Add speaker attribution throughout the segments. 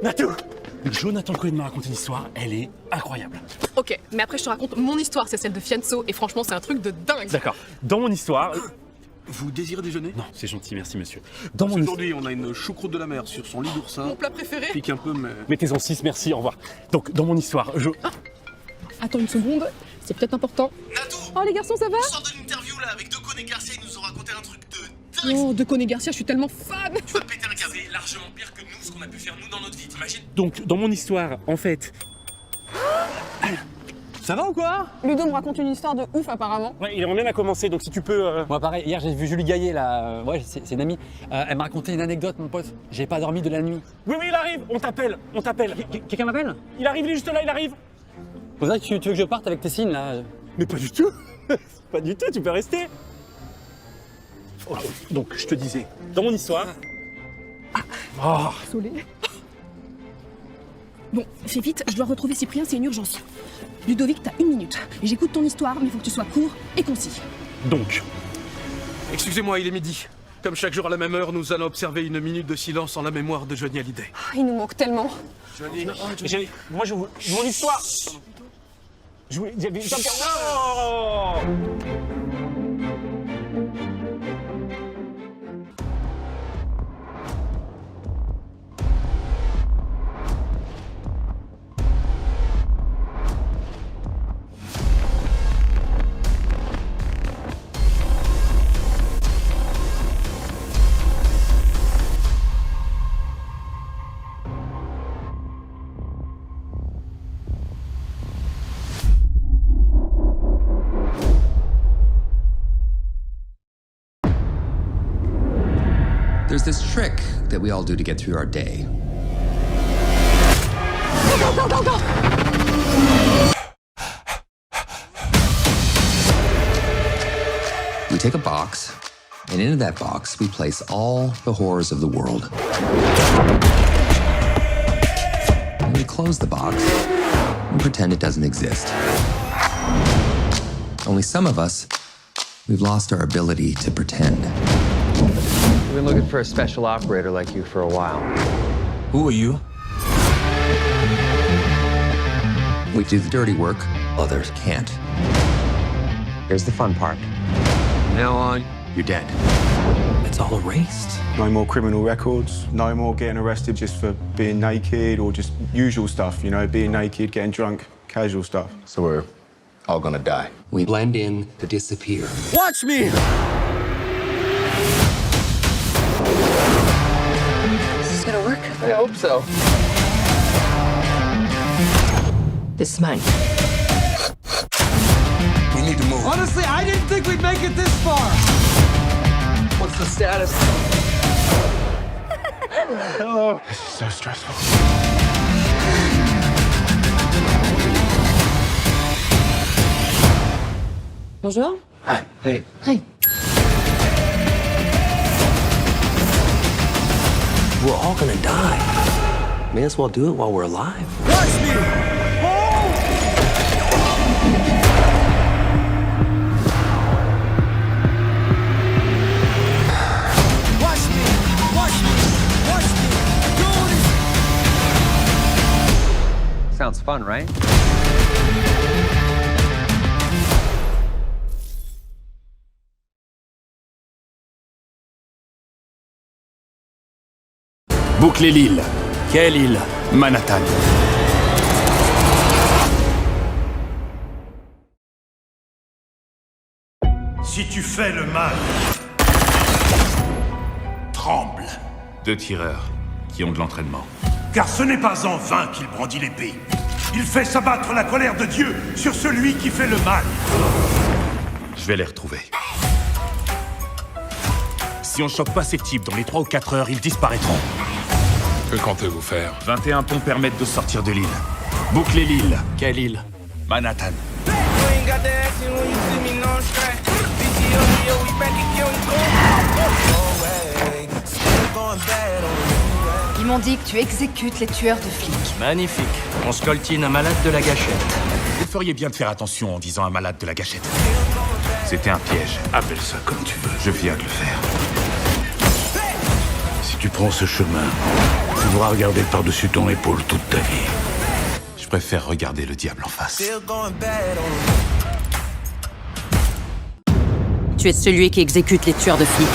Speaker 1: Natou! Jonathan Cohen m'a raconté une histoire, elle est incroyable.
Speaker 2: Ok, mais après je te raconte mon histoire, c'est celle de Fianso, et franchement c'est un truc de dingue.
Speaker 1: D'accord. Dans mon histoire...
Speaker 3: Vous désirez déjeuner?
Speaker 1: Non, c'est gentil, merci monsieur. Dans mon
Speaker 3: Aujourd'hui, on a une choucroute de la mer sur son lit d'oursin.
Speaker 2: Mon plat préféré.
Speaker 3: Pique un peu, mais...
Speaker 1: Mettez-en 6, merci, au revoir. Donc, dans mon histoire,
Speaker 2: Attends une seconde, c'est peut-être important.
Speaker 3: Natou!
Speaker 2: Oh les garçons, ça va?
Speaker 3: On sort de l'interview là avec Decon et Garcia, ils nous ont raconté un truc de dingue!
Speaker 2: Oh, Decon et Garcia, je suis tellement fan.
Speaker 3: Tu vas te péter un câble. C'est largement pire que nous, ce qu'on a pu faire nous dans notre vie, t'imagines?
Speaker 1: Donc, dans mon histoire, en fait...
Speaker 4: Ça va ou quoi?
Speaker 2: Ludo me raconte une histoire de ouf apparemment.
Speaker 1: Ouais, il aimerait bien la commencer, donc si tu peux...
Speaker 4: Moi pareil, hier j'ai vu Julie Gaillet là, ouais c'est une amie. Elle m'a raconté une anecdote mon pote, j'ai pas dormi de la nuit.
Speaker 1: Oui, il arrive, on t'appelle.
Speaker 4: Quelqu'un m'appelle?
Speaker 1: Il arrive, il est juste là, il arrive.
Speaker 4: Vous savez que tu veux que je parte avec Tessine là?
Speaker 1: Mais pas du tout. Pas du tout, tu peux rester. Ok, donc je te disais, dans mon histoire... Oh.
Speaker 2: Désolé. Bon, fais vite, je dois retrouver Cyprien, c'est une urgence. Ludovic, t'as 1 minute. Et j'écoute ton histoire, mais faut que tu sois court et concis.
Speaker 1: Donc,
Speaker 3: Excusez-moi, il est midi. Comme chaque jour à la même heure, nous allons observer une minute de silence en la mémoire de Johnny Hallyday.
Speaker 2: Il nous manque tellement.
Speaker 3: Johnny...
Speaker 1: moi je mon histoire. Je voulais... Oh.
Speaker 5: There's this trick that we all do to get through our day.
Speaker 2: Go.
Speaker 5: We take a box, and into that box, we place all the horrors of the world. And we close the box and pretend it doesn't exist. Only some of us, we've lost our ability to pretend.
Speaker 6: We've been looking for a special operator like you for a while.
Speaker 5: Who are you? We do the dirty work, others can't.
Speaker 6: Here's the fun part. From now on, you're dead.
Speaker 5: It's all erased.
Speaker 7: No more criminal records, no more getting arrested just for being naked or just usual stuff, you know, being naked, getting drunk, casual stuff.
Speaker 8: So we're all gonna die.
Speaker 5: We blend in to disappear.
Speaker 4: Watch me!
Speaker 9: Is this gonna work?
Speaker 6: I hope so.
Speaker 9: This is mine.
Speaker 5: We need to move.
Speaker 4: Honestly, I didn't think we'd make it this far!
Speaker 6: What's the status?
Speaker 7: This is so stressful.
Speaker 9: Bonjour.
Speaker 6: Hi. Hey.
Speaker 9: Hi.
Speaker 8: We're all gonna die. May as well do it while we're alive.
Speaker 4: Watch me! Watch me! Watch me! Watch me! Do this!
Speaker 6: Sounds fun, right?
Speaker 1: boucler l'île. Quelle île? Manhattan.
Speaker 10: Si tu fais le mal, tremble.
Speaker 11: 2 tireurs qui ont de l'entraînement.
Speaker 10: Car ce n'est pas en vain qu'il brandit l'épée. Il fait s'abattre la colère de Dieu sur celui qui fait le mal.
Speaker 11: Je vais les retrouver. Si on chope pas ces types dans les 3 ou 4 heures, ils disparaîtront.
Speaker 12: Que comptez-vous faire?
Speaker 11: 21 ponts permettent de sortir de l'île. Boucler l'île.
Speaker 1: Quelle île?
Speaker 11: Manhattan.
Speaker 9: Ils m'ont dit que tu exécutes les tueurs de flics.
Speaker 1: Magnifique. On scoltine un malade de la gâchette.
Speaker 11: Vous feriez bien de faire attention en disant un malade de la gâchette. C'était un piège.
Speaker 10: Appelle ça comme tu veux.
Speaker 11: Je viens de le faire.
Speaker 10: Si tu prends ce chemin, tu devras regarder par-dessus ton épaule toute ta vie.
Speaker 11: Je préfère regarder le diable en face.
Speaker 9: Tu es celui qui exécute les tueurs de flics.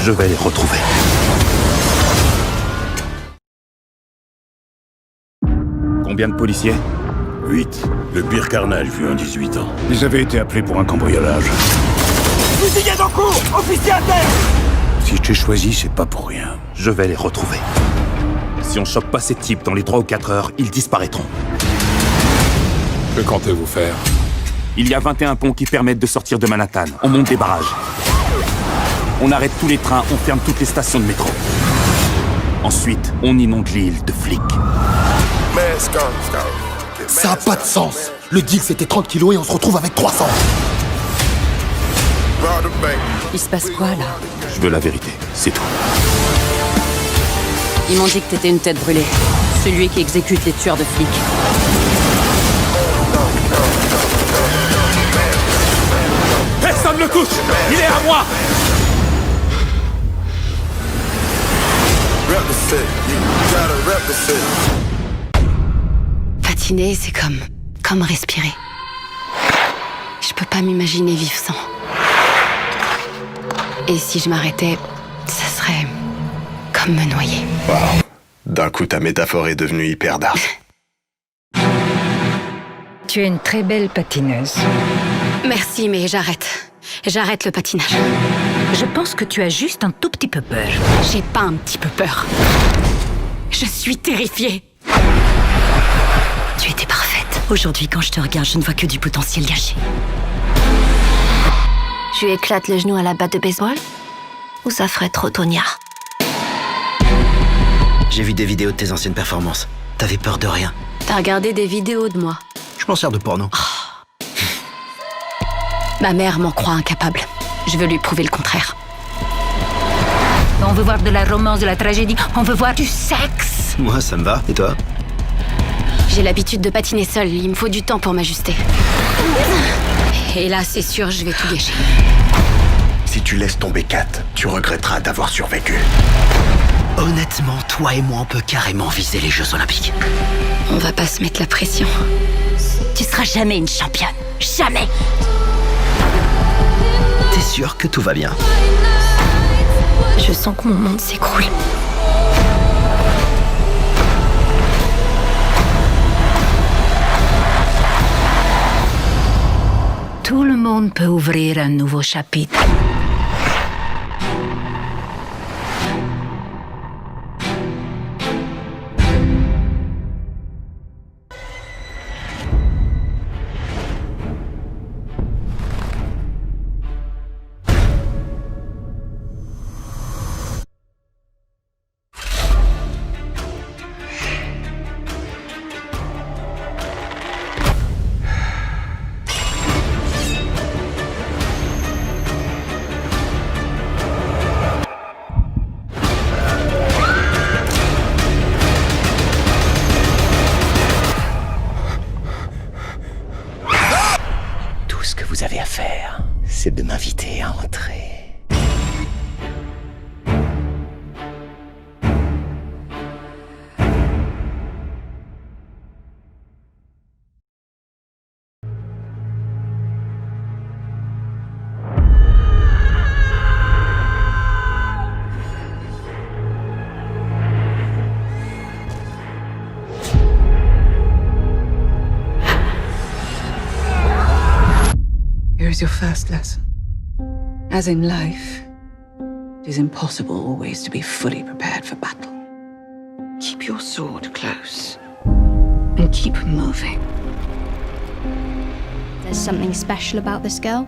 Speaker 10: Je vais les retrouver.
Speaker 11: Combien de policiers?
Speaker 10: 8. Le pire carnage vu en 18 ans. Ils avaient été appelés pour un cambriolage.
Speaker 8: Fusillés en cours! Officier à terre!
Speaker 10: Si je t'ai choisi, c'est pas pour rien.
Speaker 11: Je vais les retrouver. Si on chope pas ces types dans les 3 ou 4 heures, ils disparaîtront.
Speaker 12: Que comptez-vous faire?
Speaker 11: Il y a 21 ponts qui permettent de sortir de Manhattan. On monte des barrages. On arrête tous les trains, on ferme toutes les stations de métro. Ensuite, on inonde l'île de flics.
Speaker 8: Ça a pas de sens. Le deal c'était 30 kilos et on se retrouve avec 300.
Speaker 9: Il se passe quoi, là?
Speaker 11: Je veux la vérité, c'est tout.
Speaker 9: Ils m'ont dit que t'étais une tête brûlée. Celui qui exécute les tueurs de flics.
Speaker 11: Personne ne le touche! Il est à moi!
Speaker 9: Patiner, c'est comme respirer. Je peux pas m'imaginer vivre sans. Et si je m'arrêtais, ça serait comme me noyer.
Speaker 13: Wow. D'un coup, ta métaphore est devenue hyper dark.
Speaker 14: Tu es une très belle patineuse.
Speaker 9: Merci, mais j'arrête. J'arrête le patinage.
Speaker 14: Je pense que tu as juste un tout petit peu peur.
Speaker 9: J'ai pas un petit peu peur. Je suis terrifiée. Tu étais parfaite. Aujourd'hui, quand je te regarde, je ne vois que du potentiel gâché.
Speaker 15: Tu éclates le genou à la batte de baseball? Ou ça ferait trop tognard?
Speaker 8: J'ai vu des vidéos de tes anciennes performances. T'avais peur de rien.
Speaker 15: T'as regardé des vidéos de moi?
Speaker 8: Je m'en sers de porno.
Speaker 9: Ma mère m'en croit incapable. Je veux lui prouver le contraire.
Speaker 14: On veut voir de la romance, de la tragédie. On veut voir du sexe.
Speaker 8: Moi, ça me va. Et toi?
Speaker 9: J'ai l'habitude de patiner seule. Il me faut du temps pour m'ajuster. Et là, c'est sûr, je vais tout gâcher.
Speaker 13: Si tu laisses tomber Kat, tu regretteras d'avoir survécu.
Speaker 8: Honnêtement, toi et moi, on peut carrément viser les Jeux Olympiques.
Speaker 9: On va pas se mettre la pression.
Speaker 14: Tu seras jamais une championne. Jamais.
Speaker 8: T'es sûr que tout va bien?
Speaker 9: Je sens que mon monde s'écroule.
Speaker 14: Tout le monde peut ouvrir un nouveau chapitre.
Speaker 8: Tout ce que vous avez à faire, c'est de m'inviter à entrer.
Speaker 16: Here's your first lesson. As in life, it is impossible always to be fully prepared for battle. Keep your sword close and keep moving.
Speaker 17: There's something special about this girl.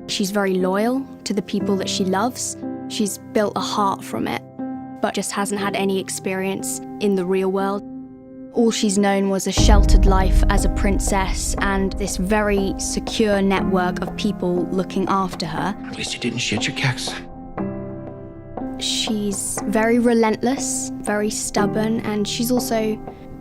Speaker 17: She's very loyal to the people that she loves. She's built a heart from it, but just hasn't had any experience in the real world. All she's known was a sheltered life as a princess and this very secure network of people looking after her.
Speaker 8: At least you didn't shit your kicks.
Speaker 17: She's very relentless, very stubborn, and she's also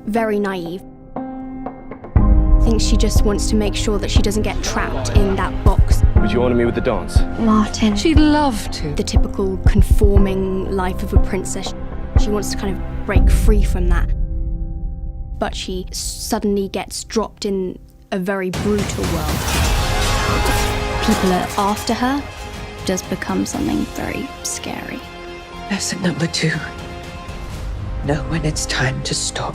Speaker 17: very naive. I think she just wants to make sure that she doesn't get trapped in that box.
Speaker 7: Would
Speaker 18: you honour me with the dance?
Speaker 17: Martin.
Speaker 16: She'd love to.
Speaker 17: The typical conforming life of a princess. She wants to kind of break free from that. But she suddenly gets dropped in a very brutal world. People are after her. It does become something very scary.
Speaker 16: Lesson number 2. Know when it's time to stop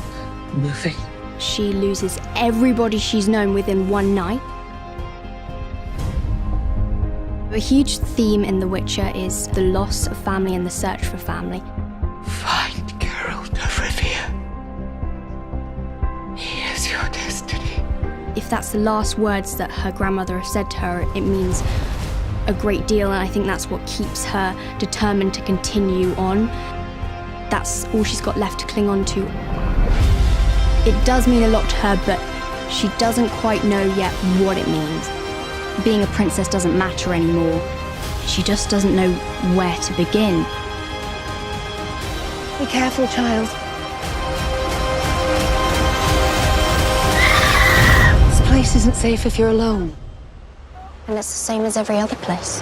Speaker 16: moving.
Speaker 17: She loses everybody she's known within one night. A huge theme in The Witcher is the loss of family and the search for family.
Speaker 16: Find Geralt of Rivia. He is your destiny.
Speaker 17: If that's the last words that her grandmother has said to her, it means a great deal, and I think that's what keeps her determined to continue on. That's all she's got left to cling on to. It does mean a lot to her, but she doesn't quite know yet what it means. Being a princess doesn't matter anymore. She just doesn't know where to begin.
Speaker 15: Be careful, child.
Speaker 16: This place isn't safe if you're alone.
Speaker 15: And it's the same as every other place.